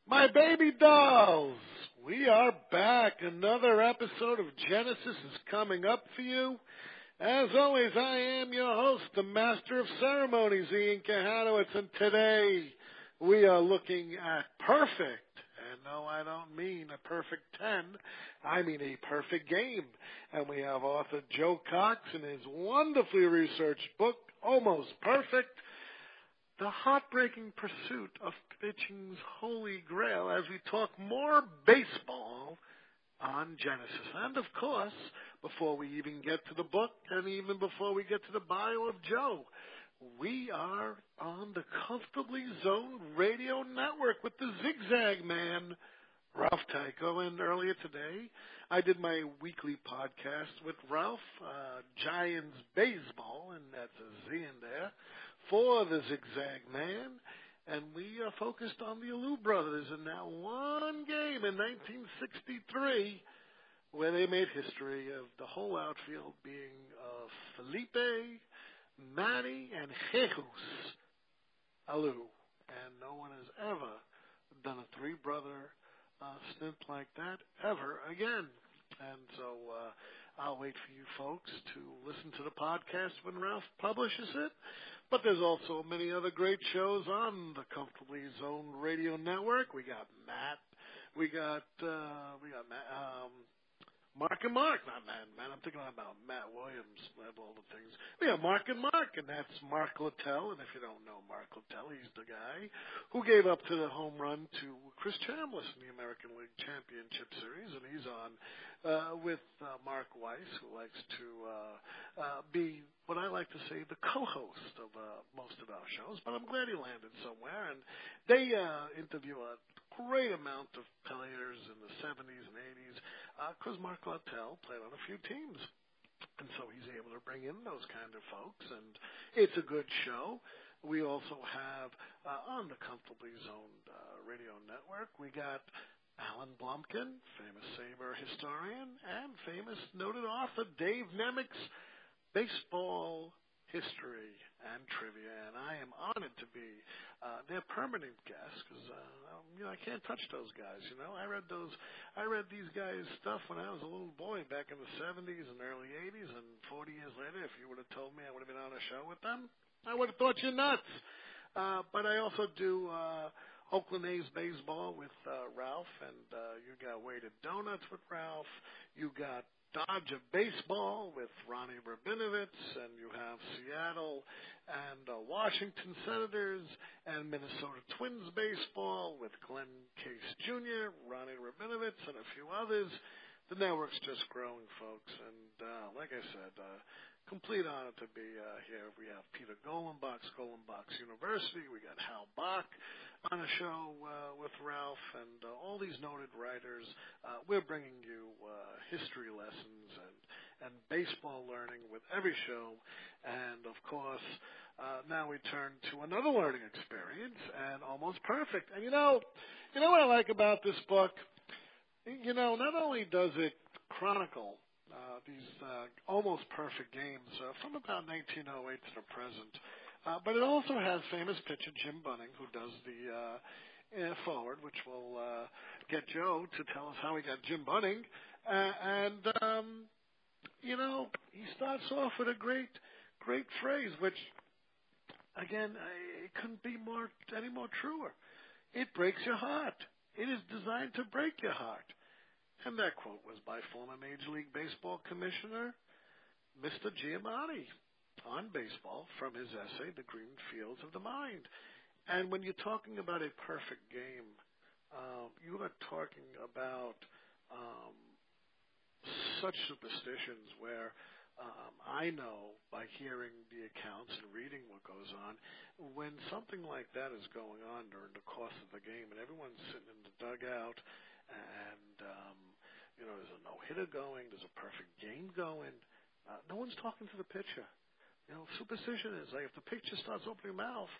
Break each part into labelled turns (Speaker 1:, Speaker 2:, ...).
Speaker 1: My baby dolls, we are back. Another episode of Genesis is coming up for you. As always, I am your host, the Master of Ceremonies, Ian Kahanowitz, and today we are looking at perfect. And no, I don't mean a perfect 10. I mean a perfect game. And we have author Joe Cox in his wonderfully researched book, Almost Perfect, The Heartbreaking Pursuit of Pitching's Holy Grail, as we talk more baseball on Genesis. And, of course, before we even get to the book and even before we get to the bio of Joe, we are on the Comfortably Zoned Radio Network with the Zigzag Man, Ralph Tycho. And earlier today, I did my weekly podcast with Ralph, Giants Baseball, and that's a Z in there, for the Zigzag Man. And we are focused on the Alou brothers in that one game in 1963 where they made history of the whole outfield being Felipe, Manny, and Jesus Alou. And no one has ever done a three-brother stint like that ever again. And so I'll wait for you folks to listen to the podcast when Ralph publishes it. But there's also many other great shows on the Comfortably Zoned Radio Network. We got Matt. We got Mark and Mark. Not Matt. I'm thinking about Matt Williams of all the things. We have Mark and Mark, and that's Mark Littell. And if you don't know Mark Littell, he's the guy who gave up to the home run to Chris Chambliss in the American League Championship Series. And he's on with Mark Weiss, who likes to be what I like to say the co-host of most of our shows. But I'm glad he landed somewhere. And they interview a great amount of players in the 70s and 80s because Mark Littell played on a few teams. And so he's able to bring in those kind of folks. And it's a good show. We also have on the Comfortably Zoned Radio Network, we got Alan Blumkin, famous Sabre historian, and famous noted author Dave Nemec's Baseball History and Trivia. And I am honored to be their permanent guest because I can't touch those guys. I read these guys' stuff when I was a little boy back in the 70s and early 80s, and 40 years later, if you would have told me I would have been on a show with them, I would have thought you nuts. But I also do Oakland A's baseball with Ralph, and you got Weighted Donuts with Ralph. You got Dodger baseball with Ronnie Rabinovitz, and you have Seattle and Washington Senators and Minnesota Twins baseball with Glenn Case Jr., Ronnie Rabinovitz, and a few others. The network's just growing, folks, and like I said, complete honor to be here. We have Peter Golenbach's University. We got Hal Bach on a show with Ralph and all these noted writers. We're bringing you history lessons and baseball learning with every show. And, of course, now we turn to another learning experience, and Almost Perfect. And, you know what I like about this book? Not only does it chronicle these almost perfect games from about 1908 to the present, but it also has famous pitcher Jim Bunning, who does the forward, which will get Joe to tell us how he got Jim Bunning. He starts off with a great phrase, which, again, it couldn't be any more truer. It breaks your heart. It is designed to break your heart. And that quote was by former Major League Baseball Commissioner Mr. Giamatti on baseball from his essay, The Green Fields of the Mind. And when you're talking about a perfect game, you are talking about such superstitions where I know by hearing the accounts and reading what goes on, when something like that is going on during the course of the game and everyone's sitting in the dugout and there's a no-hitter going, there's a perfect game going, no one's talking to the pitcher. Superstition is like if the pitcher starts opening mouth,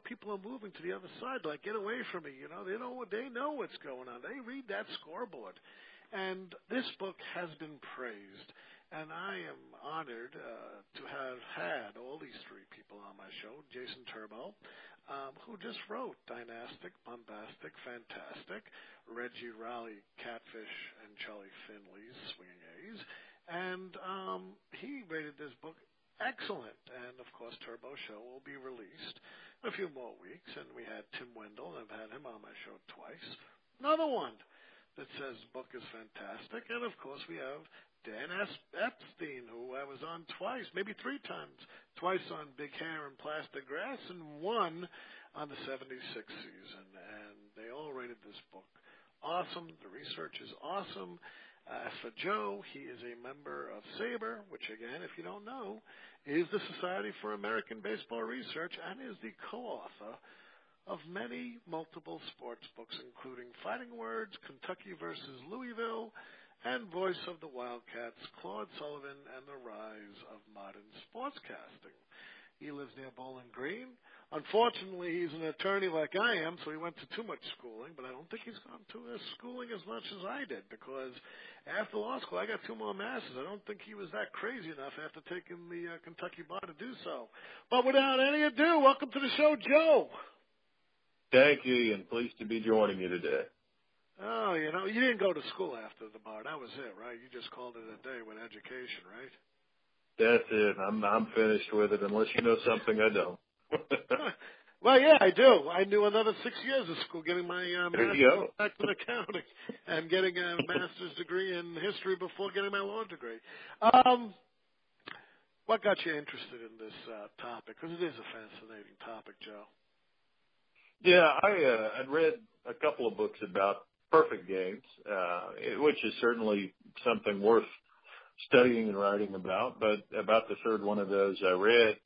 Speaker 1: people are moving to the other side, like get away from me. They know what's going on. They read that scoreboard. And this book has been praised, and I am honored to have had all these three people on my show: Jason Turbo, who just wrote Dynastic, Bombastic, Fantastic, Reggie Raleigh, Catfish, and Charlie Finley's Swinging A's. And he rated this book excellent. And, of course, Turbo Show will be released in a few more weeks. And we had Tim Wendell, and I've had him on my show twice. Another one that says the book is fantastic. And, of course, we have Dan Epstein, who I was on twice, maybe three times. Twice on Big Hair and Plastic Grass, and one on the 76 season. And they all rated this book awesome. The research is awesome. As for Joe, he is a member of SABRE, which, again, if you don't know, is the Society for American Baseball Research, and is the co-author of many multiple sports books, including Fighting Words, Kentucky versus Louisville, and Voice of the Wildcats, Claude Sullivan, and the Rise of Modern Sportscasting. He lives near Bowling Green. Unfortunately, he's an attorney like I am, so he went to too much schooling, but I don't think he's gone to schooling as much as I did, because after law school, I got 2 more masters. I don't think he was that crazy enough after taking the Kentucky bar to do so. But without any ado, welcome to the show, Joe.
Speaker 2: Thank you, Ian. Pleased to be joining you today.
Speaker 1: Oh, you know, you didn't go to school after the bar. That was it, right? You just called it a day with education, right?
Speaker 2: That's it. I'm finished with it, unless you know something I don't.
Speaker 1: Well, yeah, I do. I knew another 6 years of school, getting my master's back in accounting and getting a master's degree in history before getting my law degree. What got you interested in this topic? Because it is a fascinating topic, Joe.
Speaker 2: Yeah, I'd read a couple of books about perfect games, which is certainly something worth studying and writing about. But about the third one of those I read,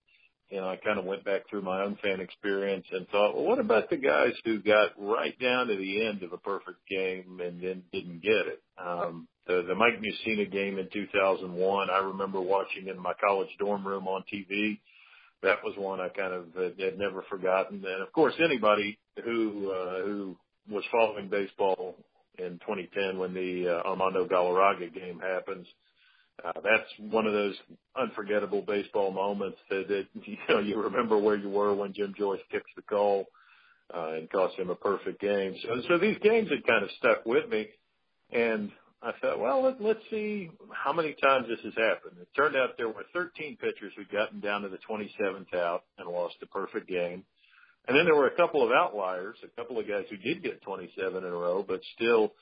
Speaker 2: I kind of went back through my own fan experience and thought, well, what about the guys who got right down to the end of a perfect game and then didn't get it? The Mike Mussina game in 2001, I remember watching in my college dorm room on TV. That was one I kind of had never forgotten. And, of course, anybody who was following baseball in 2010 when the Armando Galarraga game happens, that's one of those unforgettable baseball moments that you remember where you were when Jim Joyce kicks the call and cost him a perfect game. So these games had kind of stuck with me, and I thought, well, let's see how many times this has happened. It turned out there were 13 pitchers who'd gotten down to the 27th out and lost a perfect game. And then there were a couple of outliers, a couple of guys who did get 27 in a row, but still,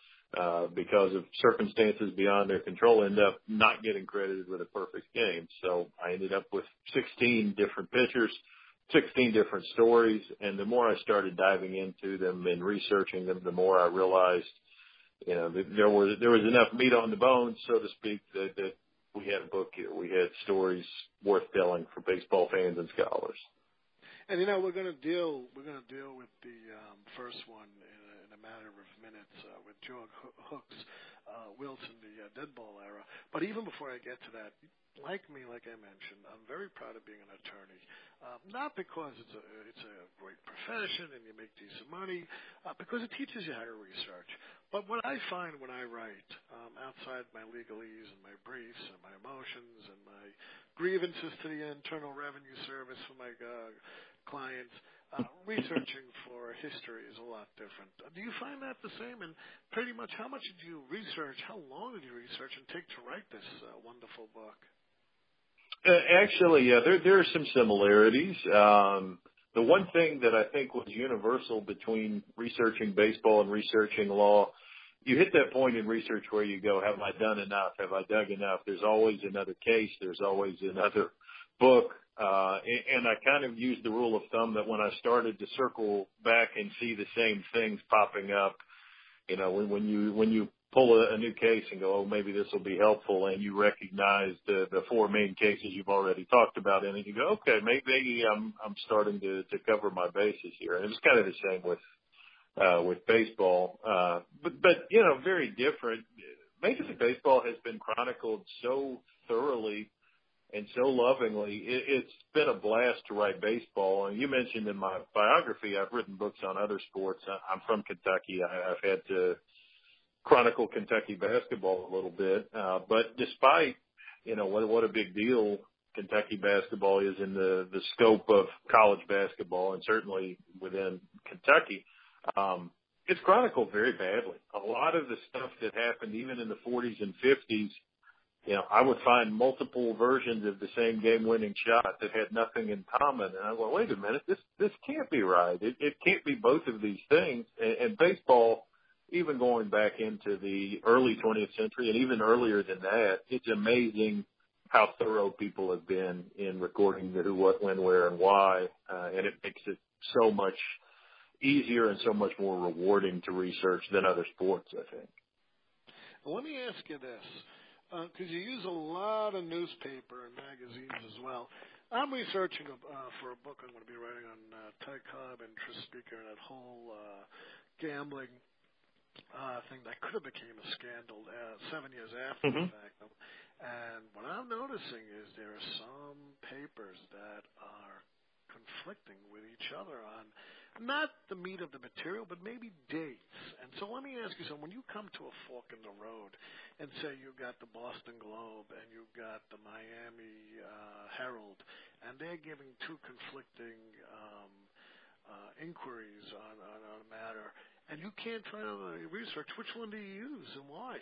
Speaker 2: because of circumstances beyond their control, end up not getting credited with a perfect game. So I ended up with 16 different pitchers, 16 different stories, and the more I started diving into them and researching them, the more I realized, that there was enough meat on the bones, so to speak, that we had a book here. We had stories worth telling for baseball fans and scholars.
Speaker 1: And we're going to deal with the first one in a matter of minutes with George Hooks, Wilson, the dead ball era. But even before I get to that, like I mentioned, I'm very proud of being an attorney. Not because it's a great profession and you make decent money, because it teaches you how to research. But what I find when I write, outside my legalese and my briefs and my emotions and my grievances to the Internal Revenue Service for my clients, researching for history is a lot different. Do you find that the same? And pretty much how much did you research, how long did you research and take to write this wonderful book?
Speaker 2: Actually, yeah, there are some similarities. The one thing that I think was universal between researching baseball and researching law, you hit that point in research where you go, have I done enough? Have I dug enough? There's always another case. There's always another book. And I kind of used the rule of thumb that when I started to circle back and see the same things popping up, when you pull a new case and go, oh, maybe this will be helpful, and you recognize the four main cases you've already talked about, and you go, okay, maybe I'm starting to cover my bases here. And it's kind of the same with baseball, but very different. Major League Baseball has been chronicled so thoroughly and so lovingly. It's been a blast to write baseball. And you mentioned in my biography, I've written books on other sports. I'm from Kentucky. I've had to chronicle Kentucky basketball a little bit. But despite, what a big deal Kentucky basketball is in the scope of college basketball, and certainly within Kentucky, it's chronicled very badly. A lot of the stuff that happened even in the 40s and 50s, I would find multiple versions of the same game-winning shot that had nothing in common. And I go, wait a minute, this can't be right. It can't be both of these things. And baseball, even going back into the early 20th century and even earlier than that, it's amazing how thorough people have been in recording the who, what, when, where, and why. And it makes it so much easier and so much more rewarding to research than other sports, I think.
Speaker 1: Well, let me ask you this. Because you use a lot of newspaper and magazines as well. I'm researching for a book I'm going to be writing on Ty Cobb and Tris Speaker and that whole gambling thing that could have became a scandal 7 years after the fact. And what I'm noticing is there are some papers that are conflicting with each other on not the meat of the material, but maybe dates. And so let me ask you something. When you come to a fork in the road and say you've got the Boston Globe and you've got the Miami Herald, and they're giving two conflicting inquiries on a matter, and you can't find out the research, which one do you use and why?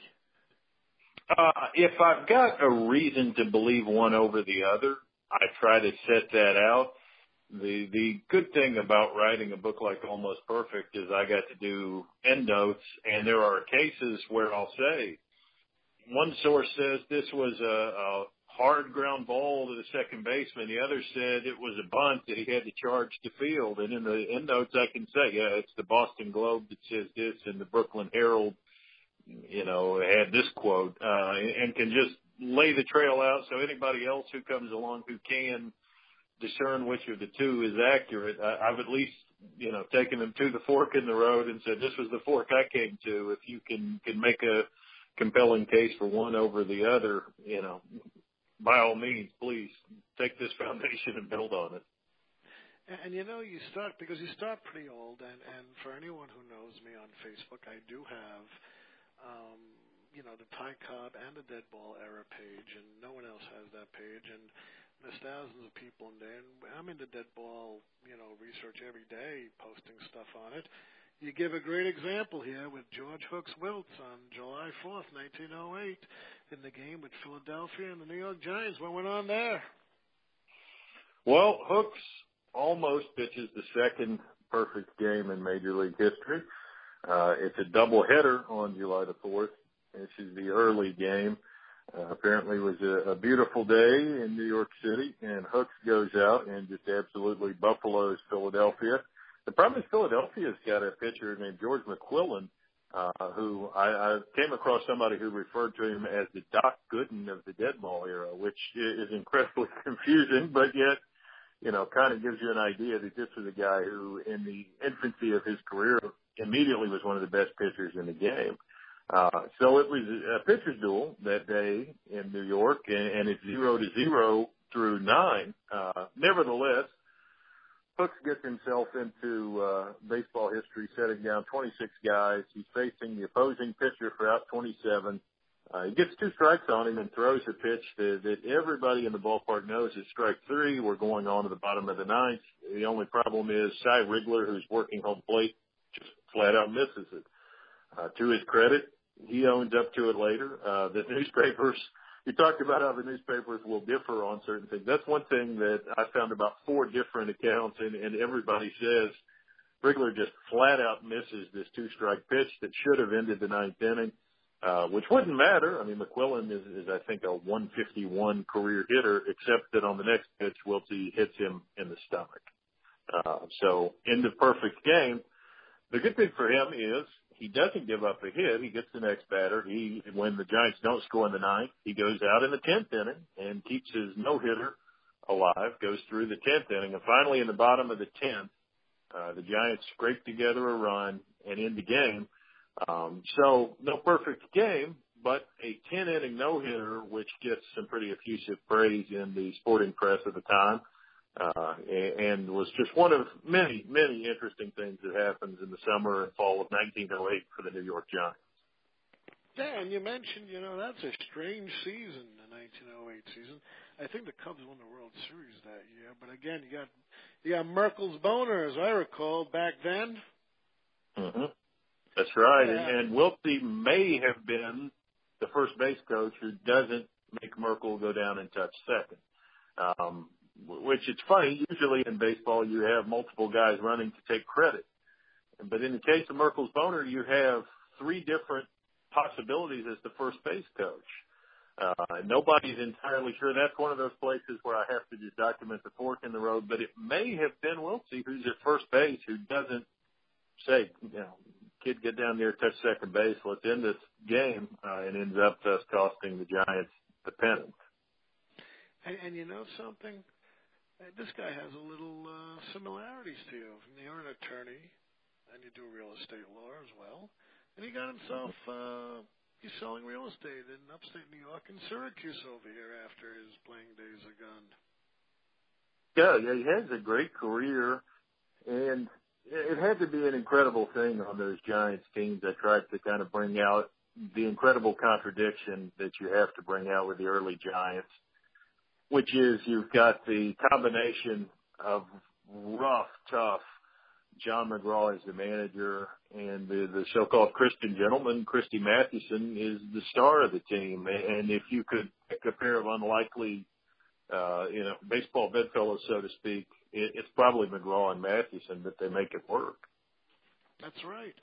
Speaker 2: If I've got a reason to believe one over the other, I try to set that out. The good thing about writing a book like Almost Perfect is I got to do endnotes, and there are cases where I'll say, one source says this was a hard ground ball to the second baseman. The other said it was a bunt that he had to charge to field. And in the endnotes, I can say, yeah, it's the Boston Globe that says this, and the Brooklyn Herald, had this quote, and can just lay the trail out so anybody else who comes along who can discern which of the two is accurate. I've at least, taken them to the fork in the road and said, this was the fork I came to. If you can make a compelling case for one over the other, by all means, please take this foundation and build on it.
Speaker 1: And you start pretty old, and for anyone who knows me on Facebook, I do have, the Ty Cobb and the Dead Ball era page, and no one else has that page, and there's thousands of people in there, and I'm into Dead Ball, research every day, posting stuff on it. You give a great example here with George Hooks Wiltz on July 4th, 1908, in the game with Philadelphia and the New York Giants. What went on there?
Speaker 2: Well, Hooks almost pitches the second perfect game in Major League history. It's a doubleheader on July the 4th. This is the early game. Apparently it was a beautiful day in New York City, and Hooks goes out and just absolutely buffaloes Philadelphia. The problem is Philadelphia's got a pitcher named George McQuillan, who I came across somebody who referred to him as the Doc Gooden of the Dead Ball era, which is incredibly confusing, but yet, kind of gives you an idea that this was a guy who, in the infancy of his career, immediately was one of the best pitchers in the game. So it was a pitcher's duel that day in New York, and it's 0-0 through 9. Nevertheless, Hooks gets himself into baseball history, setting down 26 guys. He's facing the opposing pitcher for out 27. He gets 2 strikes on him and throws a pitch that everybody in the ballpark knows is strike 3. We're going on to the bottom of the 9th. The only problem is Cy Rigler, who's working home plate, just flat out misses it. To his credit, he owns up to it later. The newspapers, you talked about how the newspapers will differ on certain things. That's one thing that I found about 4 different accounts, and everybody says Rigler just flat out misses this 2-strike pitch that should have ended the 9th inning, which wouldn't matter. I mean, McQuillan is I think, a 151 career hitter, except that on the next pitch, Wiltsey hits him in the stomach. So in the perfect game, the good thing for him is he doesn't give up a hit. He gets the next batter. When the Giants don't score in the 9th, he goes out in the 10th inning and keeps his no-hitter alive, goes through the 10th inning. And finally, in the bottom of the 10th, the Giants scrape together a run and end the game. So no perfect game, but a 10-inning no-hitter, which gets some pretty effusive praise in the sporting press at the time. And was just one of many, many interesting things that happens in the summer and fall of 1908 for the New York Giants.
Speaker 1: Yeah, and you mentioned, that's a strange season, the 1908 season. I think the Cubs won the World Series that year, but again, you got Merkel's boner, as I recall, back then.
Speaker 2: Mm-hmm. That's right.
Speaker 1: Yeah.
Speaker 2: And Wiltsey may have been the first base coach who doesn't make Merkel go down and touch second. Which it's funny, usually in baseball you have multiple guys running to take credit. But in the case of Merkel's boner, you have three different possibilities as the first base coach. Nobody's entirely sure. That's one of those places where I have to just document the fork in the road. But it may have been Wiltsey who's at first base who doesn't say, kid, get down there, touch second base, let's end this game, and ends up thus costing the Giants the pennant.
Speaker 1: And you know something? This guy has a little similarities to you. You're an attorney, and you do real estate law as well. And he got himself, he's selling real estate in upstate New York and Syracuse over here after his playing days are gone.
Speaker 2: Yeah, he has a great career, and it had to be an incredible thing on those Giants teams that tried to kind of bring out the incredible contradiction that you have to bring out with the early Giants, which is you've got the combination of rough, tough John McGraw is the manager, and the so-called Christian gentleman, Christy Mathewson, is the star of the team. And if you could pick a pair of unlikely, baseball bedfellows, so to speak, it's probably McGraw and Mathewson, but they make it work.
Speaker 1: That's right.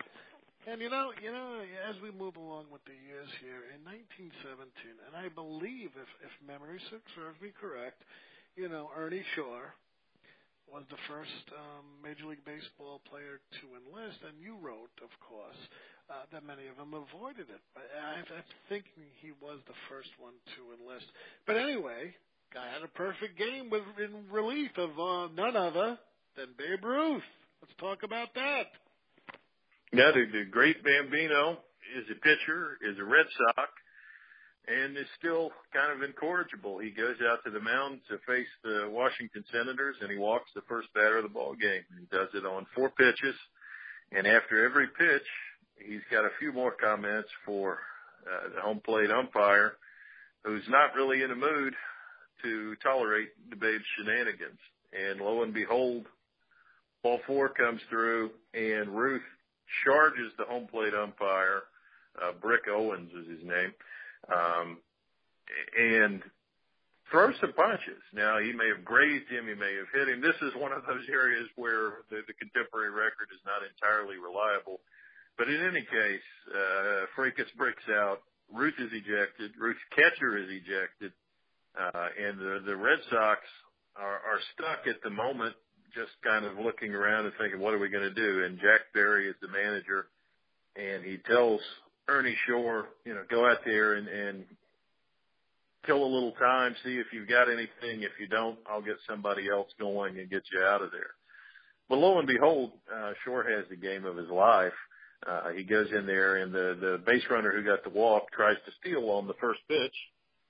Speaker 1: And as we move along with the years here, in 1917, and I believe, if memory serves me correct, Ernie Shore was the first Major League Baseball player to enlist, and you wrote, of course, that many of them avoided it. But I'm thinking he was the first one to enlist. But anyway, guy had a perfect game in relief of none other than Babe Ruth. Let's talk about that.
Speaker 2: Yeah, the great Bambino is a pitcher, is a Red Sox, and is still kind of incorrigible. He goes out to the mound to face the Washington Senators, and he walks the first batter of the ball game. He does it on 4 pitches, and after every pitch, he's got a few more comments for the home plate umpire, who's not really in a mood to tolerate the Babe's shenanigans. And lo and behold, ball 4 comes through, and Ruth charges the home plate umpire. Brick Owens is his name. And throws some punches. Now, he may have grazed him, he may have hit him. This is one of those areas where the contemporary record is not entirely reliable. But in any case, Fracas breaks out. Ruth is ejected. Ruth's catcher is ejected. And the Red Sox are stuck at the moment, just kind of looking around and thinking, what are we going to do? And Jack Berry is the manager, and he tells Ernie Shore, go out there and kill a little time, see if you've got anything. If you don't, I'll get somebody else going and get you out of there. But lo and behold, Shore has the game of his life. He goes in there, and the base runner who got the walk tries to steal on the first pitch.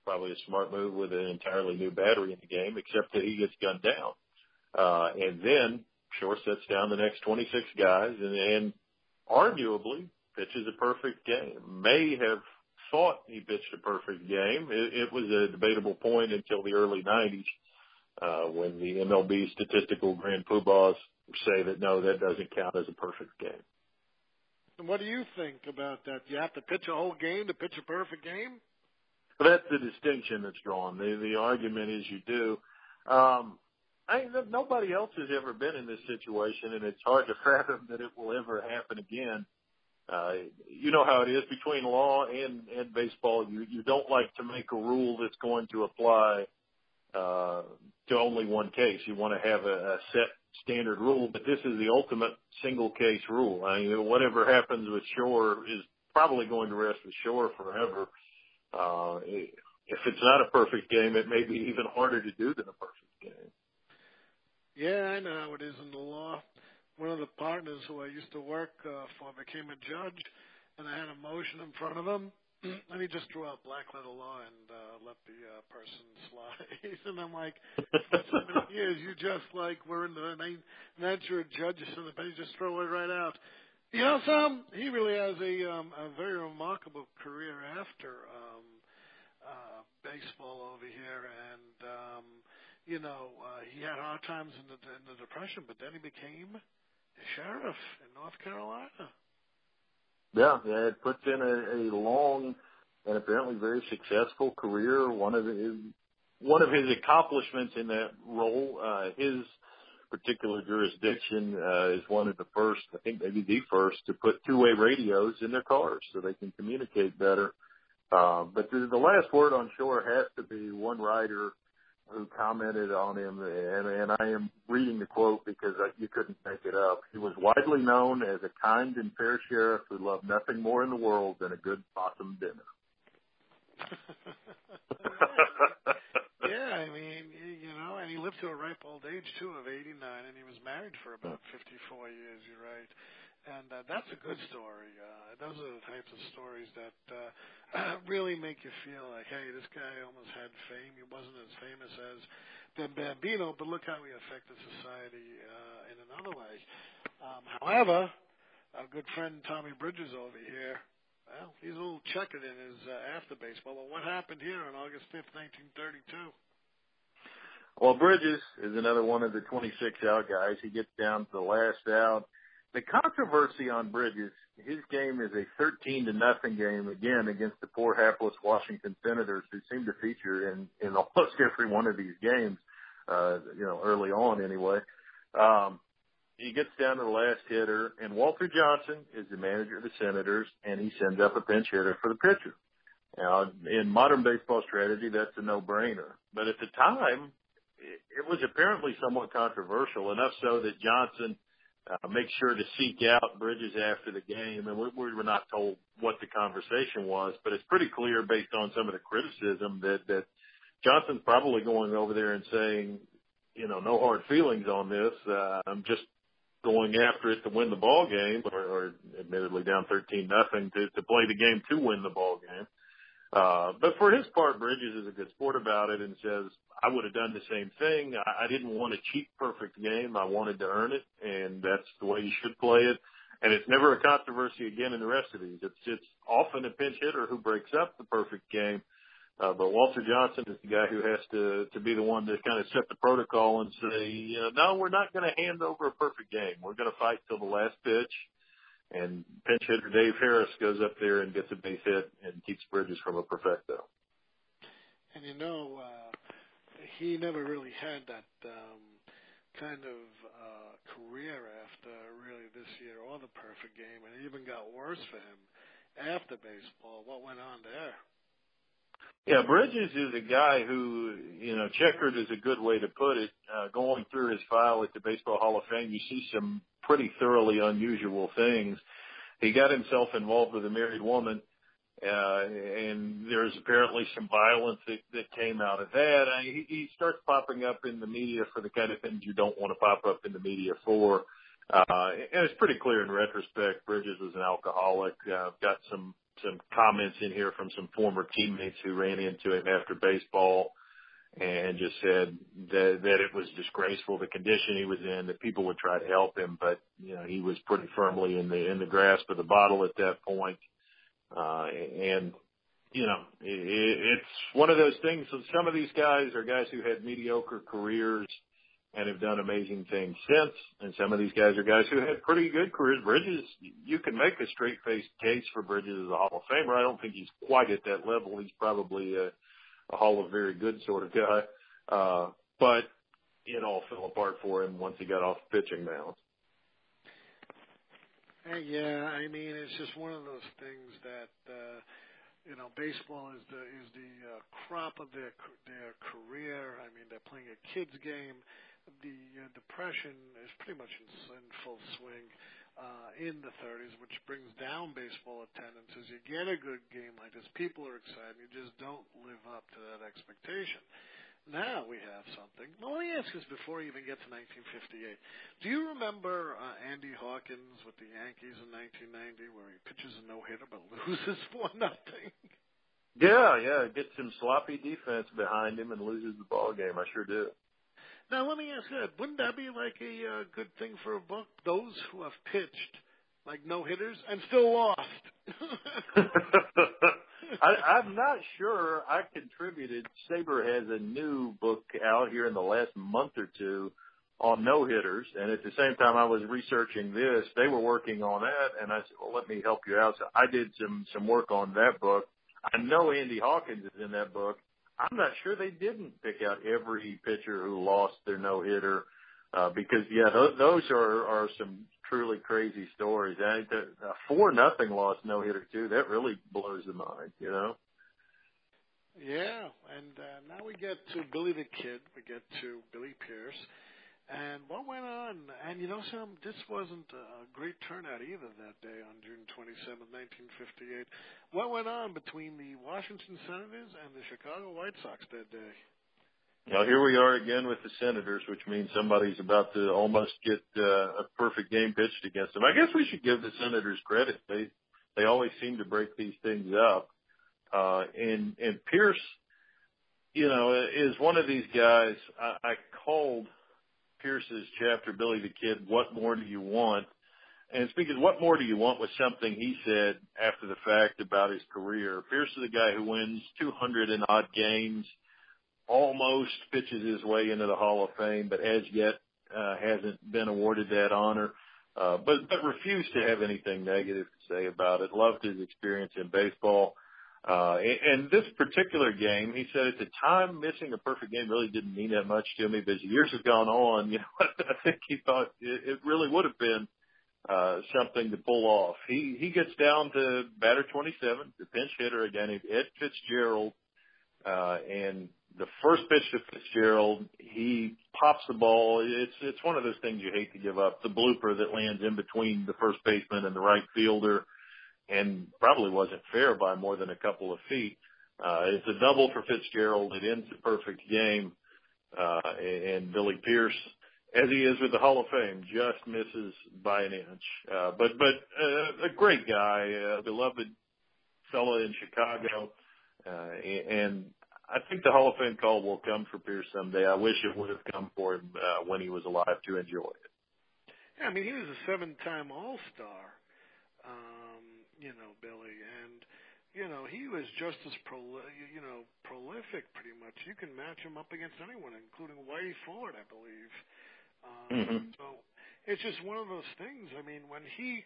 Speaker 2: Probably a smart move with an entirely new battery in the game, except that he gets gunned down. And then Shore sets down the next 26 guys and arguably pitches a perfect game. May have thought he pitched a perfect game. It was a debatable point until the early 90s when the MLB statistical grand poobahs say that, no, that doesn't count as a perfect game.
Speaker 1: And what do you think about that? Do you have to pitch a whole game to pitch a perfect game?
Speaker 2: Well, that's the distinction that's drawn. The argument is you do. Nobody else has ever been in this situation, and it's hard to fathom that it will ever happen again. You know how it is between law and baseball. You don't like to make a rule that's going to apply to only one case. You want to have a set standard rule, but this is the ultimate single case rule. I mean, whatever happens with Shore is probably going to rest with Shore forever. If it's not a perfect game, it may be even harder to do than a perfect game.
Speaker 1: Yeah, I know how it is in the law. One of the partners who I used to work for became a judge, and I had a motion in front of him, and he just threw out black letter law and let the person slide. And I'm like, for so many years, you just like, we're in the nature of judges, and the bench just throw it right out. You know, he really has a very remarkable career after baseball over here, and he had hard times in the Depression, but then he became a sheriff in North Carolina.
Speaker 2: Yeah, it puts in a long and apparently very successful career. One of his accomplishments in that role, his particular jurisdiction is one of the first, I think maybe the first, to put two-way radios in their cars so they can communicate better. But the last word on shore has to be one writer who commented on him, and I am reading the quote because you couldn't make it up. He was widely known as a kind and fair sheriff who loved nothing more in the world than a good possum dinner.
Speaker 1: Yeah, I mean, and he lived to a ripe old age, too, of 89, and he was married for about 54 years, you're right. And that's a good story. Those are the types of stories that really make you feel like, hey, this guy almost had fame. He wasn't as famous as Ben Bambino, but look how he affected society in another way. However, our good friend Tommy Bridges over here, well, he's a little checkered in his after baseball. Well, what happened here on August 5th, 1932?
Speaker 2: Well, Bridges is another one of the 26 out guys. He gets down to the last out. The controversy on Bridges, his game is a 13-0 game, again, against the poor, hapless Washington Senators, who seem to feature in almost every one of these games, early on anyway. He gets down to the last hitter, and Walter Johnson is the manager of the Senators, and he sends up a pinch hitter for the pitcher. Now, in modern baseball strategy, that's a no-brainer. But at the time, it was apparently somewhat controversial, enough so that Johnson makes sure to seek out Bridges after the game. And we were not told what the conversation was, but it's pretty clear based on some of the criticism that Johnson's probably going over there and saying, no hard feelings on this. I'm just going after it to win the ball game, or admittedly down 13-0 to play the game to win the ball game. But for his part, Bridges is a good sport about it and says, I would have done the same thing. I didn't want a cheap, perfect game. I wanted to earn it, and that's the way you should play it. And it's never a controversy again in the rest of these. It's often a pinch hitter who breaks up the perfect game. But Walter Johnson is the guy who has to be the one to kind of set the protocol and say, no, we're not going to hand over a perfect game. We're going to fight till the last pitch. And pinch hitter Dave Harris goes up there and gets a base hit and keeps Bridges from a perfecto.
Speaker 1: And he never really had that kind of career after really this year or the perfect game, and it even got worse for him after baseball. What went on there?
Speaker 2: Yeah, Bridges is a guy who, checkered is a good way to put it. Going through his file at the Baseball Hall of Fame, you see some pretty thoroughly unusual things. He got himself involved with a married woman, and there's apparently some violence that came out of that. He starts popping up in the media for the kind of things you don't want to pop up in the media for. And it's pretty clear in retrospect, Bridges was an alcoholic. Got some comments in here from some former teammates who ran into him after baseball and just said that it was disgraceful, the condition he was in, that people would try to help him, but he was pretty firmly in the grasp of the bottle at that point. It's one of those things. So some of these guys are guys who had mediocre careers and have done amazing things since, and some of these guys are guys who had pretty good careers. Bridges, you can make a straight-faced case for Bridges as a Hall of Famer. I don't think he's quite at that level. He's probably a Hall of Very Good sort of guy. But it all fell apart for him once he got off the pitching mound.
Speaker 1: Yeah, I mean, it's just one of those things that, baseball is the crop of their career. I mean, they're playing a kid's game. The Depression is pretty much in full swing in the 30s, which brings down baseball attendance. As you get a good game like this, people are excited. You just don't live up to that expectation. Now we have something. Well, let me ask this before you even get to 1958. Do you remember Andy Hawkins with the Yankees in 1990 where he pitches a no-hitter but loses 4-0?
Speaker 2: Yeah. Gets some sloppy defense behind him and loses the ball game. I sure do.
Speaker 1: Now, let me ask you, wouldn't that be like a good thing for a book? Those who have pitched like no-hitters, and still lost.
Speaker 2: I'm not sure. I contributed. Sabre has a new book out here in the last month or two on no-hitters, and at the same time I was researching this, they were working on that, and I said, well, let me help you out. So I did some work on that book. I know Andy Hawkins is in that book. I'm not sure they didn't pick out every pitcher who lost their no-hitter, because, yeah, those are some truly crazy stories. And a 4-0 loss no-hitter, too. That really blows the mind, you know?
Speaker 1: Yeah, and now we get to Billy the Kid. We get to Billy Pierce. And what went on? And, you know, Sam, this wasn't a great turnout either that day on June 27, 1958. What went on between the Washington Senators and the Chicago White Sox that day?
Speaker 2: Now, here we are again with the Senators, which means somebody's about to almost get a perfect game pitched against them. I guess we should give the Senators credit. They always seem to break these things up. And Pierce, you know, is one of these guys. I called Pierce's chapter, Billy the Kid, What More Do You Want? And it's because What More Do You Want was something he said after the fact about his career. Pierce is a guy who wins 200 and odd games, almost pitches his way into the Hall of Fame, but as yet hasn't been awarded that honor, but refused to have anything negative to say about it. Loved his experience in baseball. And this particular game, he said at the time, missing a perfect game really didn't mean that much to me, but as years have gone on, you know, I think he thought it really would have been something to pull off. He gets down to batter 27, the pinch hitter, a guy named Ed Fitzgerald, and the first pitch to Fitzgerald, he pops the ball. It's one of those things you hate to give up, the blooper that lands in between the first baseman and the right fielder, and probably wasn't fair by more than a couple of feet. It's a double for Fitzgerald. It ends the perfect game. And Billy Pierce, as he is with the Hall of Fame, just misses by an inch. But a great guy, a beloved fellow in Chicago. And I think the Hall of Fame call will come for Pierce someday. I wish it would have come for him when he was alive to enjoy it.
Speaker 1: Yeah, I mean, he was a 7-time All-Star. You know, Billy, and, you know, he was just as prolific pretty much. You can match him up against anyone, including Whitey Ford, I believe. So it's just one of those things. I mean, when he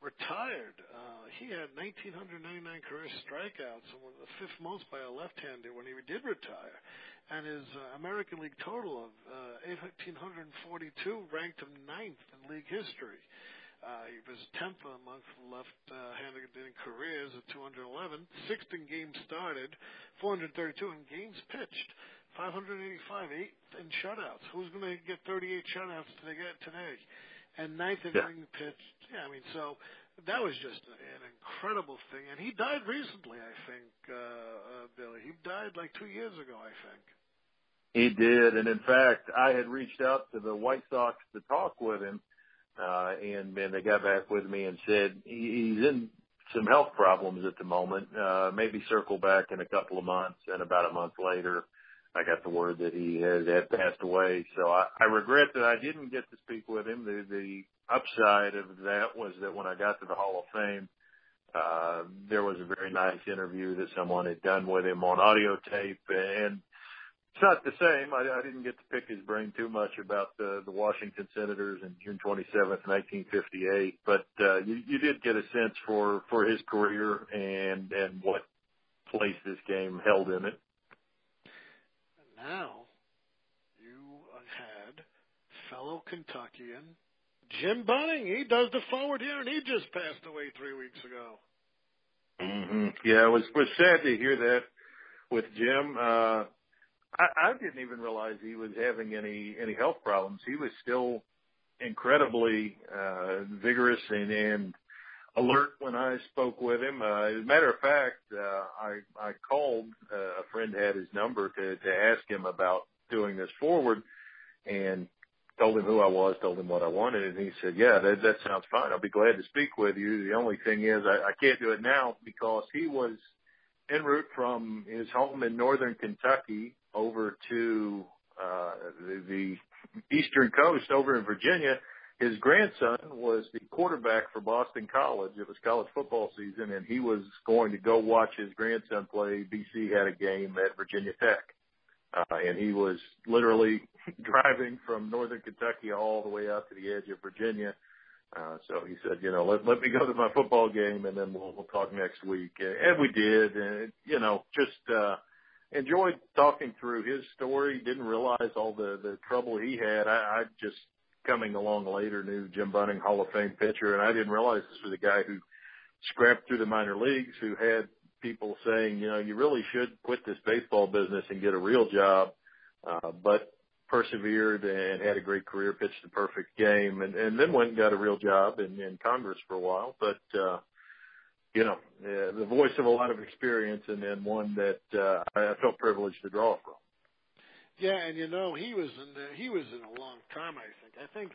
Speaker 1: retired, he had 1,999 career strikeouts, and was the fifth most by a left-hander when he did retire. And his American League total of 1,842 ranked him 9th in league history. He was 10th amongst left-handed in careers at 211, 6th in games started, 432 in games pitched, 585, 8th in shutouts. Who's going to get 38 shutouts today? And 9th in innings pitched. Yeah, I mean, so that was just an incredible thing. And he died recently, I think, Billy. He died like 2 years ago, I think.
Speaker 2: He did, and in fact, I had reached out to the White Sox to talk with him. And they got back with me and said he's in some health problems at the moment. Maybe circle back in a couple of months. And about a month later, I got the word that he had passed away. So I regret that I didn't get to speak with him. The upside of that was that when I got to the Hall of Fame, there was a very nice interview that someone had done with him on audio tape, and it's not the same. I didn't get to pick his brain too much about the Washington Senators in June 27th, 1958, but you did get a sense for his career and what place this game held in it.
Speaker 1: And now you had fellow Kentuckian Jim Bunning. He does the forward here, and he just passed away 3 weeks ago.
Speaker 2: Mm-hmm. Yeah, it was sad to hear that with Jim. I didn't even realize he was having any health problems. He was still incredibly vigorous and alert when I spoke with him. As a matter of fact, I called a friend had his number to ask him about doing this forward, and told him who I was, told him what I wanted, and he said, yeah, that sounds fine. I'll be glad to speak with you. The only thing is I can't do it now because he was en route from his home in northern Kentucky over to the eastern coast over in Virginia. his grandson was the quarterback for Boston College. It was college football season, and he was going to go watch his grandson play. BC had a game at Virginia Tech. And he was literally driving from northern Kentucky all the way out to the edge of Virginia. So he said, let me go to my football game, and then we'll talk next week. And we did, and, just enjoyed talking through his story. Didn't realize all the trouble he had. I just, coming along later, knew Jim Bunning, Hall of Fame pitcher, and I didn't realize this was a guy who scrapped through the minor leagues, who had people saying, you really should quit this baseball business and get a real job, but persevered and had a great career, pitched the perfect game, and then went and got a real job in Congress for a while. But, the voice of a lot of experience, and then one that I felt privileged to draw from.
Speaker 1: Yeah, and he was in a long time, I think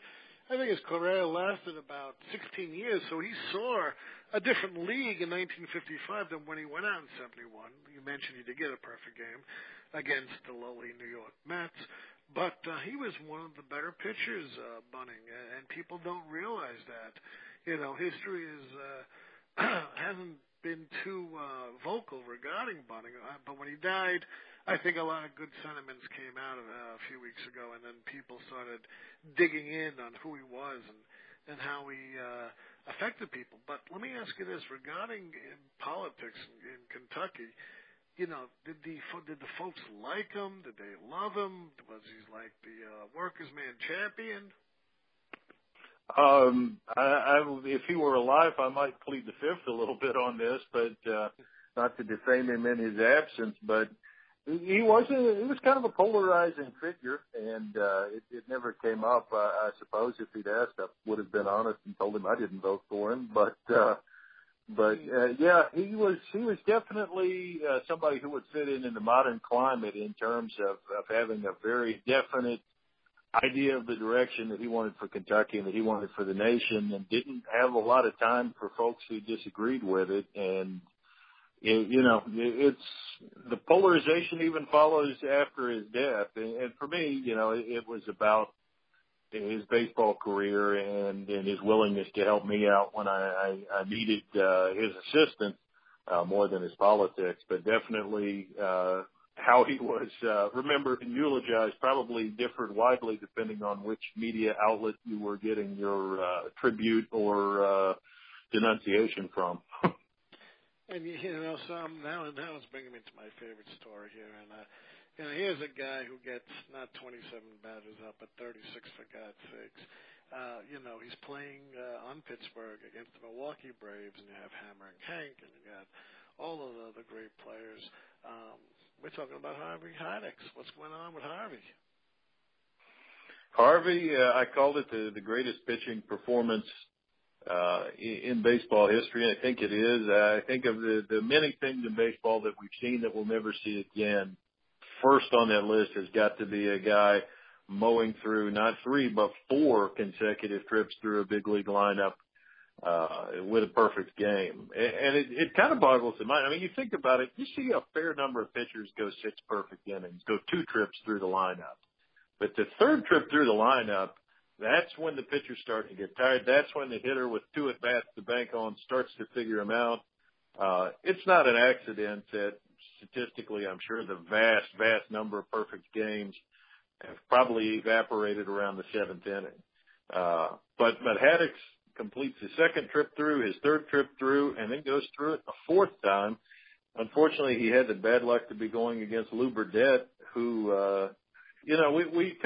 Speaker 1: his career lasted about 16 years, so he saw a different league in 1955 than when he went out in 71. You mentioned he did get a perfect game against the lowly New York Mets, but he was one of the better pitchers, Bunning, and people don't realize that. History is hasn't been too vocal regarding Bunning, but when he died, I think a lot of good sentiments came out of a few weeks ago, and then people started digging in on who he was and how he affected people. But let me ask you this, regarding politics in Kentucky, did the folks like him? Did they love him? Was he like the workers' man champion?
Speaker 2: If he were alive, I might plead the fifth a little bit on this, but not to defame him in his absence, but he was kind of a polarizing figure, and it never came up. I suppose if he'd asked, I would have been honest and told him I didn't vote for him. But he was definitely somebody who would fit in the modern climate in terms of having a very definite idea of the direction that he wanted for Kentucky and that he wanted for the nation, and didn't have a lot of time for folks who disagreed with it. And it's the polarization even follows after his death. And for me, it was about his baseball career and his willingness to help me out when I needed his assistance more than his politics. But definitely how he was remembered and eulogized probably differed widely depending on which media outlet you were getting your tribute or denunciation from.
Speaker 1: And so now it's bringing me to my favorite story here. And here's a guy who gets not 27 batters up, but 36 for God's sakes. He's playing on Pittsburgh against the Milwaukee Braves, and you have Hammering Hank, and you got all of the great players. We're talking about Harvey Haddix. What's going on with Harvey?
Speaker 2: Harvey, I called it the greatest pitching performance in baseball history. I think it is. I think of the many things in baseball that we've seen that we'll never see again. First on that list has got to be a guy mowing through not 3 but 4 consecutive trips through a big league lineup with a perfect game. And it kind of boggles the mind. I mean, you think about it, you see a fair number of pitchers go 6 perfect innings, go 2 trips through the lineup. But the 3rd trip through the lineup, that's when the pitcher's starting to get tired. That's when the hitter with 2 at-bats to bank on starts to figure him out. It's not an accident that statistically, I'm sure the vast, vast number of perfect games have probably evaporated around the 7th inning. But Haddix completes his 2nd trip through, his 3rd trip through, and then goes through it a 4th time. Unfortunately, he had the bad luck to be going against Lou Burdett, who, we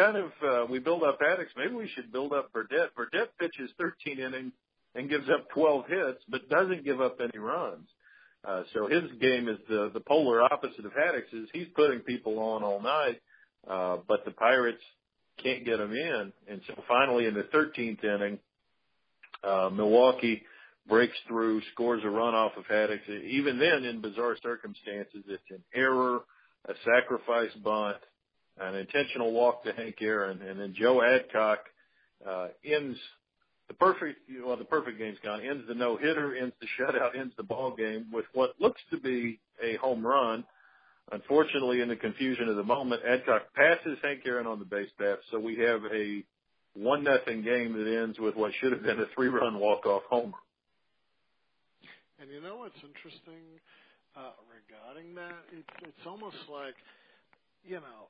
Speaker 2: build up Haddix. Maybe we should build up Burdett. Burdett pitches 13 innings and gives up 12 hits, but doesn't give up any runs. So his game is the polar opposite of Haddix's. He's putting people on all night, but the Pirates can't get him in. And so finally in the 13th inning, Milwaukee breaks through, scores a run off of Haddix. Even then, in bizarre circumstances, it's an error, a sacrifice bunt, an intentional walk to Hank Aaron, and then Joe Adcock ends the perfect game's gone, ends the no-hitter, ends the shutout, ends the ball game with what looks to be a home run. Unfortunately, in the confusion of the moment, Adcock passes Hank Aaron on the base path, so we have a 1-0 game that ends with what should have been a 3-run walk-off homer.
Speaker 1: And you know what's interesting regarding that? It's almost like, you know,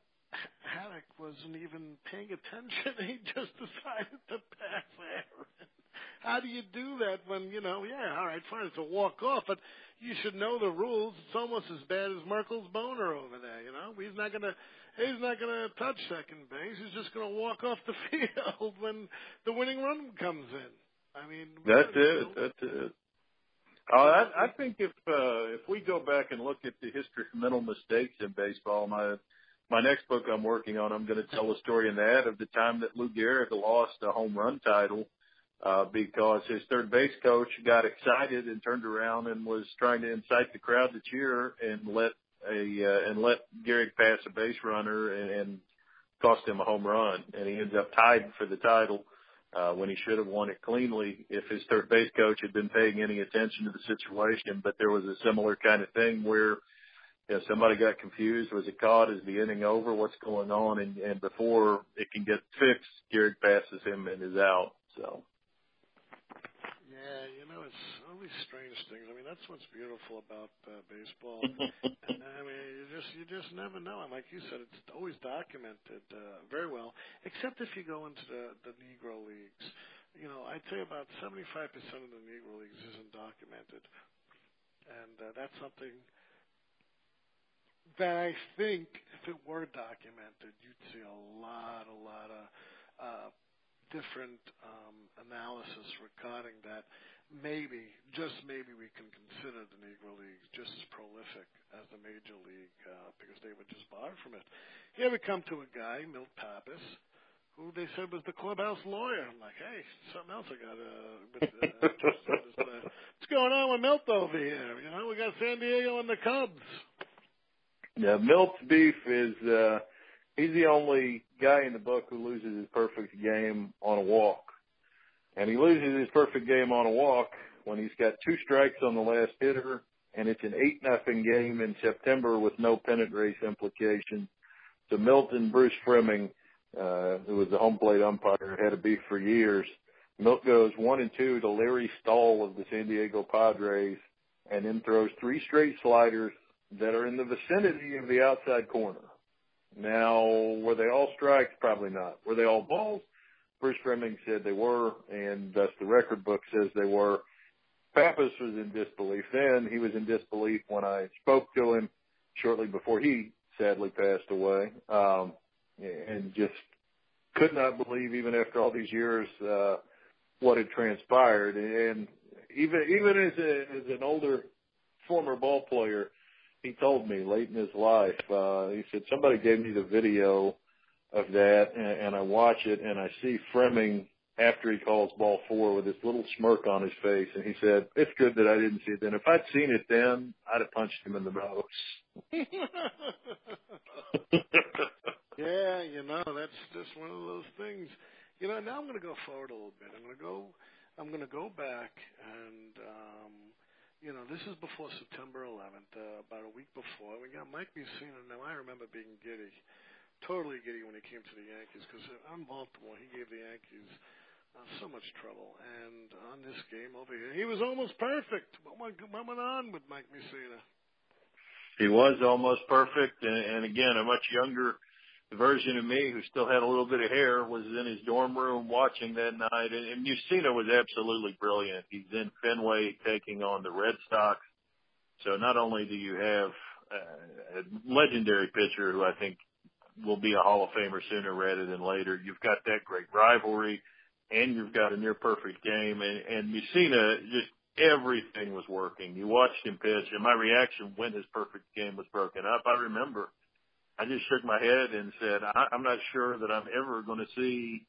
Speaker 1: Haddock wasn't even paying attention. He just decided to pass Aaron. How do you do that when, you know, yeah, all right, fine, it's a walk-off, but you should know the rules. It's almost as bad as Merkel's boner over there, you know. He's not gonna touch second base. He's just gonna walk off the field when the winning run comes in. I mean,
Speaker 2: That's it. I think if we go back and look at the history of mental mistakes in baseball, my next book I'm working on, I'm going to tell a story in that of the time that Lou Gehrig lost a home run title because his third base coach got excited and turned around and was trying to incite the crowd to cheer and let Gehrig pass a base runner and cost him a home run, and he ends up tied for the title when he should have won it cleanly if his third base coach had been paying any attention to the situation. But there was a similar kind of thing where, you know, somebody got confused. Was it caught? Is the inning over? What's going on? And before it can get fixed, Gehrig passes him and is out. So.
Speaker 1: Yeah, you know, it's all these strange things. I mean, that's what's beautiful about baseball. And, I mean, you just never know. And like you said, it's always documented very well, except if you go into the Negro Leagues. You know, I'd say about 75% of the Negro Leagues isn't documented. And that's something that I think if it were documented, you'd see a lot of different analysis regarding that. Maybe, just maybe, we can consider the Negro Leagues just as prolific as the Major League because they would just borrow from it. Here we come to a guy, Milt Pappas, who they said was the clubhouse lawyer. I'm like, hey, something else I got what's going on with Milt over here? You know, we got San Diego and the Cubs.
Speaker 2: Yeah, Milt's beef is he's the only guy in the book who loses his perfect game on a walk. And he loses his perfect game on a walk when he's got 2 strikes on the last hitter, and it's an 8-0 game in September with no pennant race implication. So Milt and Bruce Fremming, who was the home plate umpire, had a beef for years. Milt goes 1-2 to Larry Stahl of the San Diego Padres and then throws 3 straight sliders that are in the vicinity of the outside corner. Now, were they all strikes? Probably not. Were they all balls? Bruce Fremming said they were, and thus the record book says they were. Pappas was in disbelief then. He was in disbelief when I spoke to him shortly before he sadly passed away, and just could not believe, even after all these years, what had transpired. And even as an older former ball player, he told me late in his life, he said, somebody gave me the video of that, and I watch it, and I see Fremming after he calls ball 4 with this little smirk on his face, and he said, it's good that I didn't see it then. If I'd seen it then, I'd have punched him in the nose.
Speaker 1: Yeah, you know, that's just one of those things. You know, now I'm going to go forward a little bit. I'm going to go back, and you know, this is before September 11th, about a week before. We got Mike Mussina. Now, I remember being giddy, totally giddy when he came to the Yankees because on Baltimore, he gave the Yankees so much trouble. And on this game over here, he was almost perfect. What went on with Mike Mussina?
Speaker 2: He was almost perfect, and again, a much younger version of me who still had a little bit of hair was in his dorm room watching that night, and Mussina was absolutely brilliant. He's in Fenway taking on the Red Sox. So not only do you have a legendary pitcher who I think will be a Hall of Famer sooner rather than later, you've got that great rivalry, and you've got a near-perfect game, and Mussina, just everything was working. You watched him pitch, and my reaction when his perfect game was broken up, I remember I just shook my head and said, I'm not sure that I'm ever going to see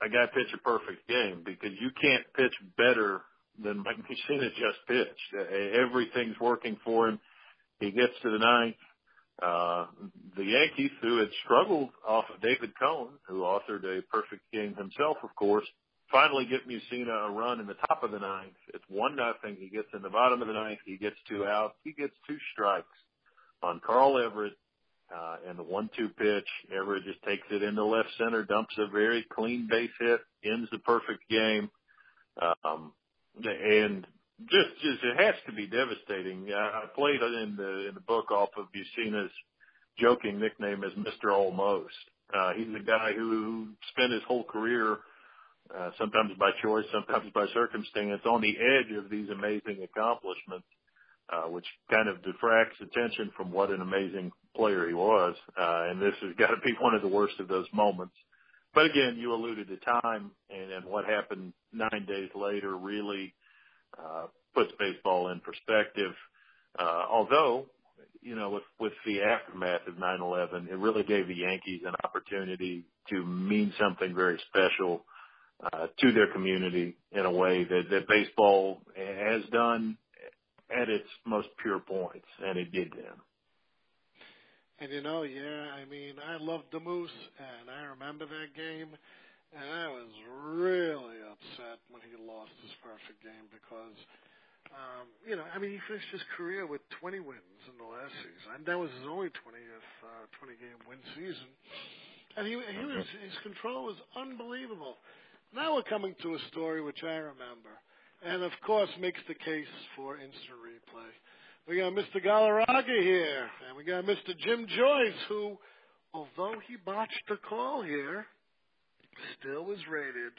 Speaker 2: a guy pitch a perfect game because you can't pitch better than Mike Mussina just pitched. Everything's working for him. He gets to the ninth. The Yankees, who had struggled off of David Cohn, who authored a perfect game himself, of course, finally get Mussina a run in the top of the ninth. It's 1-0. He gets in the bottom of the ninth. He gets 2 outs. He gets 2 strikes on Carl Everett. And the 1-2 pitch, Everett just takes it into left center, dumps a very clean base hit, ends the perfect game. And just it has to be devastating. I played in the book off of Bucina's joking nickname as Mr. Almost. He's a guy who spent his whole career, sometimes by choice, sometimes by circumstance, on the edge of these amazing accomplishments, which kind of diffracts attention from what an amazing player he was. And this has got to be one of the worst of those moments. But again, you alluded to time, and what happened 9 days later really puts baseball in perspective. Although, with the aftermath of 9/11, it really gave the Yankees an opportunity to mean something very special to their community in a way that baseball has done at its most pure points, and it did then.
Speaker 1: And I loved the Moose, and I remember that game, and I was really upset when he lost his perfect game because, he finished his career with 20 wins in the last season, and that was his only 20-game win season, and his control was unbelievable. Now we're coming to a story which I remember, and of course makes the case for instant replay. We got Mr. Galarraga here, and we got Mr. Jim Joyce, who, although he botched the call here, still was rated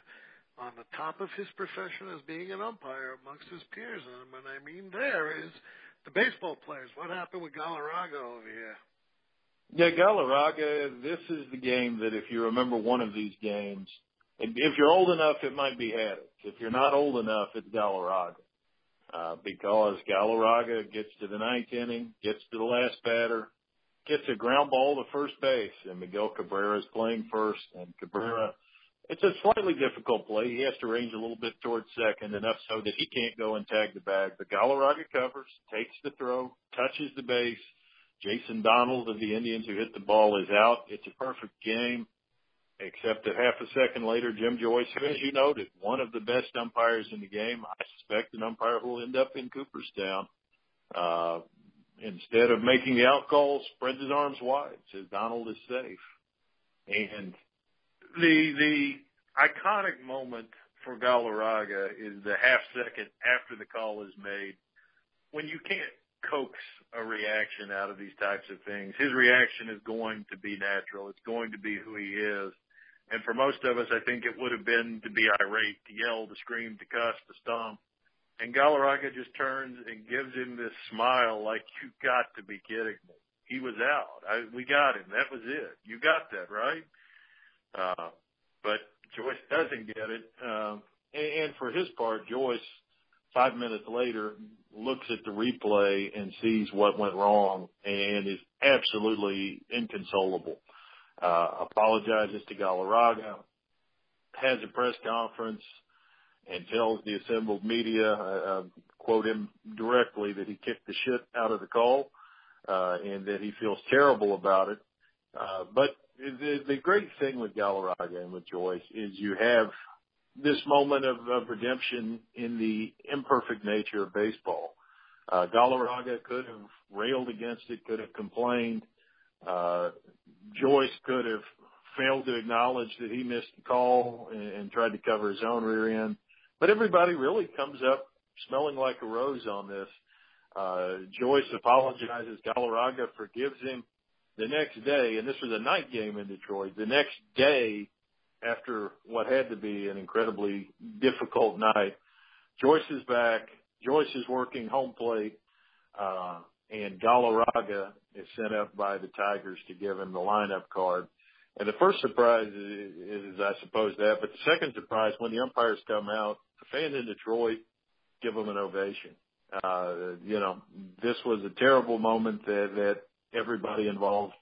Speaker 1: on the top of his profession as being an umpire amongst his peers. And what I mean there is the baseball players. What happened with Galarraga over here?
Speaker 2: Yeah, Galarraga, this is the game that if you remember one of these games, if you're old enough, it might be Haddix. If you're not old enough, it's Galarraga. Because Galarraga gets to the ninth inning, gets to the last batter, gets a ground ball to first base, and Miguel Cabrera is playing first. And Cabrera, it's a slightly difficult play. He has to range a little bit towards second, enough so that he can't go and tag the bag. But Galarraga covers, takes the throw, touches the base. Jason Donald of the Indians, who hit the ball, is out. It's a perfect game. Except that half a second later, Jim Joyce, who, as you noted, one of the best umpires in the game, I suspect an umpire who will end up in Cooperstown, instead of making the out call, spreads his arms wide, says Donald is safe. And the iconic moment for Galarraga is the half second after the call is made, when you can't coax a reaction out of these types of things. His reaction is going to be natural. It's going to be who he is. And for most of us, I think it would have been to be irate, to yell, to scream, to cuss, to stomp. And Galarraga just turns and gives him this smile like, you got to be kidding me. He was out. We got him. That was it. You got that, right? But Joyce doesn't get it. And for his part, Joyce, 5 minutes later, looks at the replay and sees what went wrong and is absolutely inconsolable. Apologizes to Galarraga, has a press conference, and tells the assembled media, quote him directly, that he kicked the shit out of the call, and that he feels terrible about it. But the great thing with Galarraga and with Joyce is you have this moment of redemption in the imperfect nature of baseball. Galarraga could have railed against it, could have complained. Joyce could have failed to acknowledge that he missed the call and tried to cover his own rear end. But everybody really comes up smelling like a rose on this. Joyce apologizes. Galarraga forgives him. The next day, and this was a night game in Detroit, the next day after what had to be an incredibly difficult night, Joyce is back. Joyce is working home plate, and Galarraga is sent up by the Tigers to give him the lineup card. And the first surprise is I suppose that, but the second surprise, when the umpires come out, the fans in Detroit give them an ovation. This was a terrible moment that everybody involved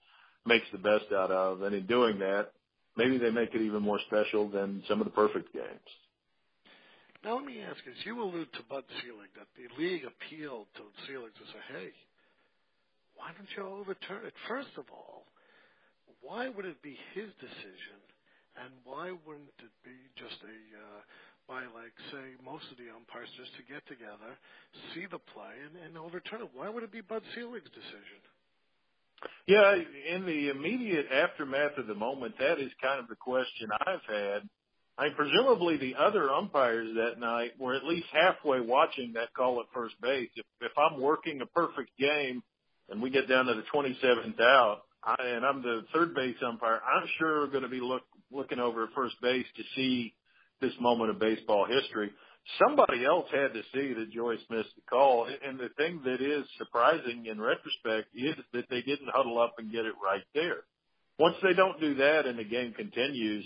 Speaker 2: makes the best out of, and in doing that, maybe they make it even more special than some of the perfect games.
Speaker 1: Now let me ask you, you allude to Bud Selig, that the league appealed to Selig to say, hey, why don't you overturn it? First of all, why would it be his decision, and why wouldn't it be just by say, most of the umpires just to get together, see the play, and overturn it? Why would it be Bud Selig's decision?
Speaker 2: Yeah, in the immediate aftermath of the moment, that is kind of the question I've had. Presumably the other umpires that night were at least halfway watching that call at first base. If I'm working a perfect game and we get down to the 27th out, and I'm the third base umpire, I'm sure going to be looking over at first base to see this moment of baseball history. Somebody else had to see that Joyce missed the call. And the thing that is surprising in retrospect is that they didn't huddle up and get it right there. Once they don't do that and the game continues,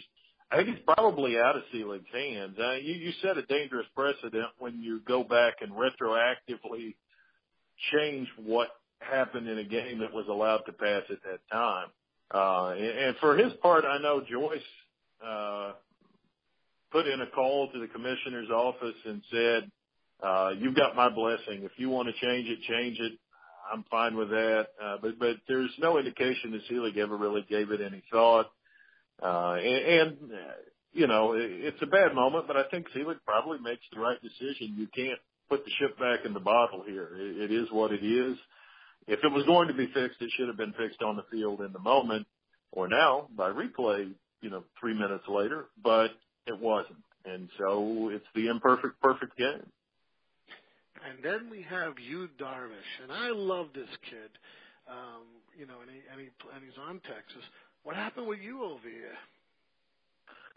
Speaker 2: I think it's probably out of Selig's hands. You set a dangerous precedent when you go back and retroactively change what happened in a game that was allowed to pass at that time. And for his part, I know Joyce put in a call to the commissioner's office and said, you've got my blessing. If you want to change it. I'm fine with that. But there's no indication that Selig ever really gave it any thought. It's a bad moment, but I think Selig probably makes the right decision. You can't put the ship back in the bottle here. It is what it is. If it was going to be fixed, it should have been fixed on the field in the moment or now by replay, 3 minutes later, but it wasn't. And so it's the imperfect, perfect game.
Speaker 1: And then we have Yu Darvish, and I love this kid, and he's on Texas. What happened with you over here?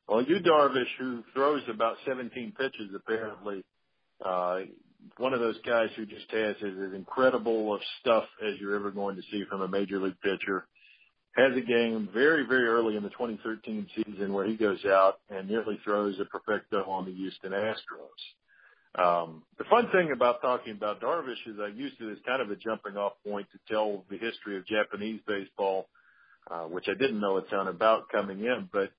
Speaker 2: Well, Yu Darvish, who throws about 17 pitches apparently, one of those guys who just has as incredible of stuff as you're ever going to see from a major league pitcher, has a game very, very early in the 2013 season where he goes out and nearly throws a perfecto on the Houston Astros. The fun thing about talking about Darvish is I used it as kind of a jumping off point to tell the history of Japanese baseball, which I didn't know a ton about coming in, but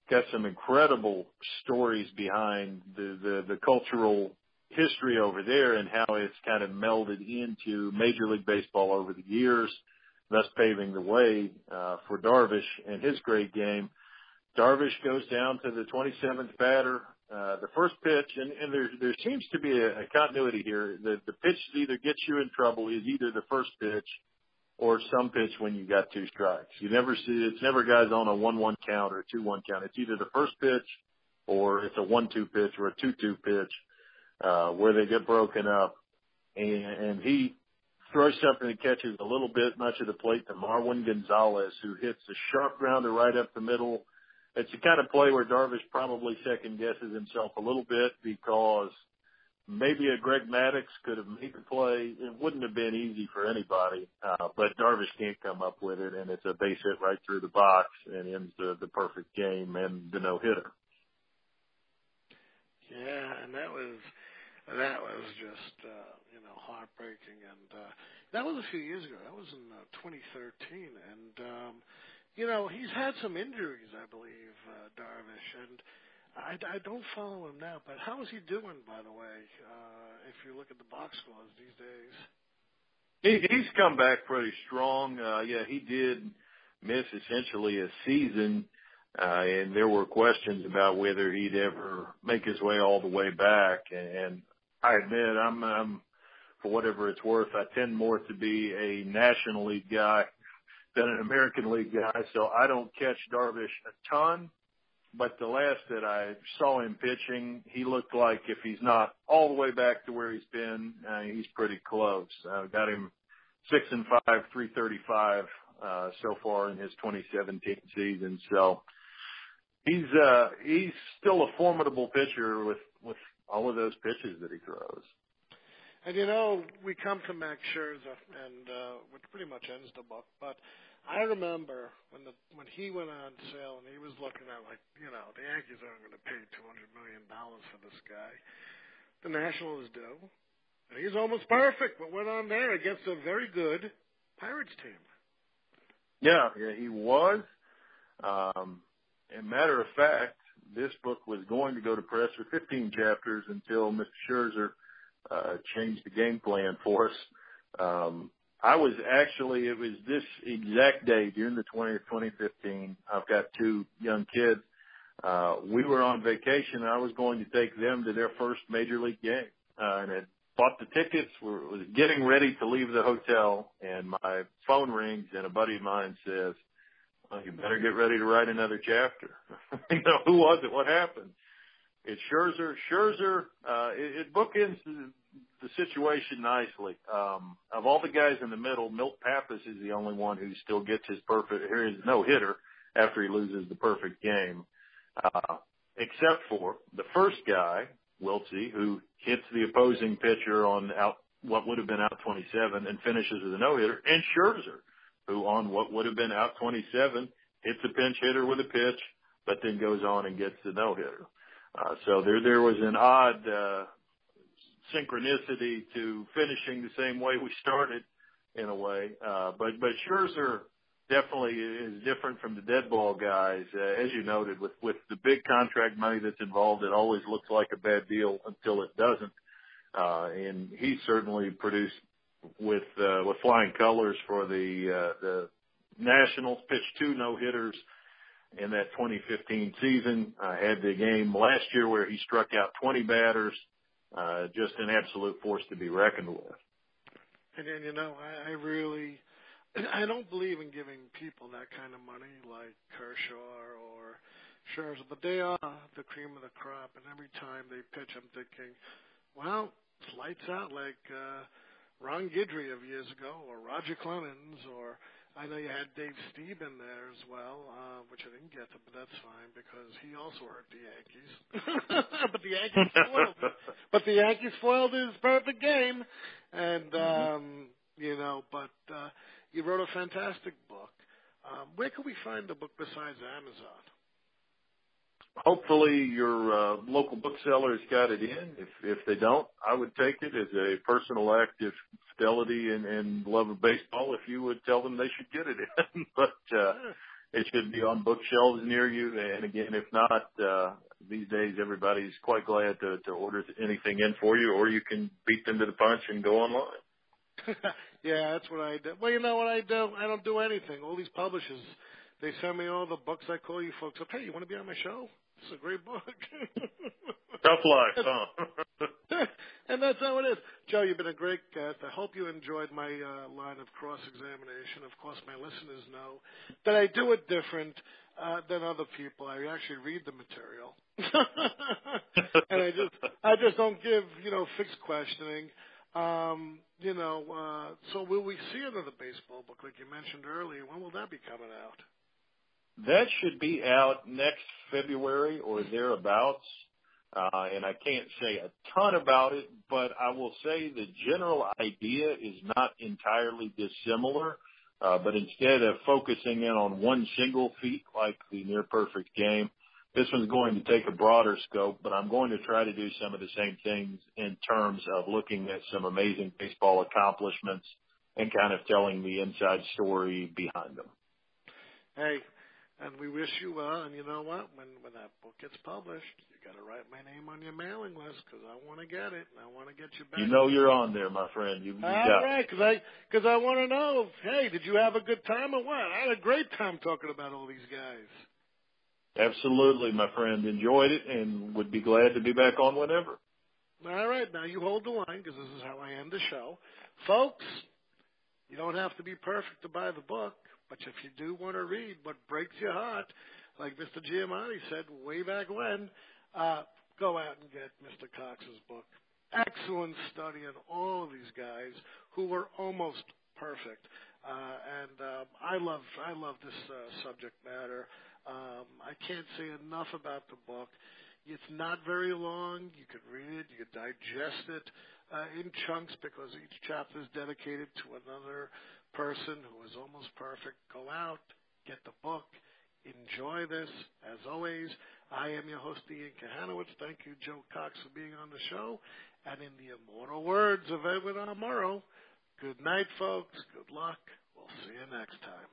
Speaker 2: got some incredible stories behind the cultural history over there and how it's kind of melded into Major League Baseball over the years, thus paving the way for Darvish and his great game. Darvish goes down to the 27th batter. The first pitch, and there seems to be a continuity here. The pitch that either gets you in trouble is either the first pitch or some pitch when you got two strikes. It's never guys on a 1-1 count or a 2-1 count. It's either the first pitch or it's a 1-2 pitch or a 2-2 pitch where they get broken up. And he throws something that catches a little bit much of the plate to Marwin Gonzalez, who hits a sharp grounder right up the middle. It's the kind of play where Darvish probably second guesses himself a little bit because maybe a Greg Maddux could have made the play. It wouldn't have been easy for anybody, but Darvish can't come up with it, and it's a base hit right through the box and ends the perfect game and the no-hitter.
Speaker 1: Yeah, and that was just heartbreaking, and that was a few years ago. That was in 2013, and he's had some injuries, I believe, Darvish, and I don't follow him now, but how is he doing, by the way, if you look at the box scores these days?
Speaker 2: He's come back pretty strong. He did miss essentially a season, and there were questions about whether he'd ever make his way all the way back. And I admit, I'm for whatever it's worth, I tend more to be a National League guy than an American League guy, so I don't catch Darvish a ton. But the last that I saw him pitching, he looked like if he's not all the way back to where he's been, he's pretty close. Got him 6-5, 335 so far in his 2017 season. So he's still a formidable pitcher with all of those pitches that he throws.
Speaker 1: And we come to Max Scherzer, and which pretty much ends the book. But I remember when he went on sale, and he was looking at the Yankees aren't going to pay $200 million for this guy. The Nationals do, and he's almost perfect. What went on there against a very good Pirates team?
Speaker 2: Yeah, he was. Matter of fact, this book was going to go to press for 15 chapters until Mr. Scherzer changed the game plan for us. It was this exact day, June the 20th, 2015. I've got two young kids. We were on vacation, and I was going to take them to their first major league game, and had bought the tickets, was getting ready to leave the hotel, and my phone rings, and a buddy of mine says, well, you better get ready to write another chapter. Who was it? What happened? It's Scherzer. It bookends the situation nicely. Of all the guys in the middle, Milt Pappas is the only one who still gets his no-hitter after he loses the perfect game, except for the first guy, Wiltsey, who hits the opposing pitcher on what would have been out 27 and finishes with a no-hitter, and Scherzer, who on what would have been out 27 hits a pinch hitter with a pitch, but then goes on and gets the no-hitter. So there was an odd synchronicity to finishing the same way we started, in a way. But Scherzer definitely is different from the dead ball guys. As you noted, with the big contract money that's involved, it always looks like a bad deal until it doesn't. And he certainly produced with flying colors for the Nationals, pitched 2 no-hitters in that 2015 season. Had the game last year where he struck out 20 batters. Just an absolute force to be reckoned with.
Speaker 1: And I don't believe in giving people that kind of money like Kershaw or Scherzer, but they are the cream of the crop. And every time they pitch, I'm thinking, well, it's lights out like Ron Guidry of years ago, or Roger Clemens, or I know you had Dave Stieb in there as well, which I didn't get to, but that's fine because he also hurt the Yankees. But the Yankees foiled his perfect game, and you wrote a fantastic book. Where can we find the book besides Amazon?
Speaker 2: Hopefully your local bookseller's got it in. If they don't, I would take it as a personal act of fidelity and love of baseball if you would tell them they should get it in. But it should be on bookshelves near you. And again, if not, these days everybody's quite glad to order anything in for you, or you can beat them to the punch and go online.
Speaker 1: Yeah, that's what I do. Well, you know what I do? I don't do anything. All these publishers, they send me all the books. I call you folks up. Hey, you want to be on my show? It's a great book.
Speaker 2: Tough life, huh?
Speaker 1: And that's how it is. Joe, you've been a great guest. I hope you enjoyed my line of cross-examination. Of course, my listeners know that I do it different than other people. I actually read the material. And I just don't give, fixed questioning. So will we see another baseball book like you mentioned earlier? When will that be coming out?
Speaker 2: That should be out next February or thereabouts. And I can't say a ton about it, but I will say the general idea is not entirely dissimilar. But instead of focusing in on one single feat like the near perfect game, this one's going to take a broader scope, but I'm going to try to do some of the same things in terms of looking at some amazing baseball accomplishments and kind of telling the inside story behind them.
Speaker 1: Hey, and we wish you well. And you know what? When that book gets published, you got to write my name on your mailing list because I want to get it and I want to get you back.
Speaker 2: You know you're on there, my friend. You got
Speaker 1: all right, because I want to know. Hey, did you have a good time or what? I had a great time talking about all these guys.
Speaker 2: Absolutely, my friend. Enjoyed it and would be glad to be back on whenever.
Speaker 1: All right. Now you hold the line because this is how I end the show. Folks, you don't have to be perfect to buy the book, but if you do want to read what breaks your heart, like Mr. Giamatti said way back when, go out and get Mr. Cox's book. Excellent study on all of these guys who were almost perfect. I love this subject matter. I can't say enough about the book. It's not very long. You could read it. You could digest it in chunks because each chapter is dedicated to another person who is almost perfect. Go out, get the book, enjoy this. As always, I am your host, Ian Kahanowitz. Thank you, Joe Cox, for being on the show. And in the immortal words of Edwin R. Murrow, good night, folks. Good luck. We'll see you next time.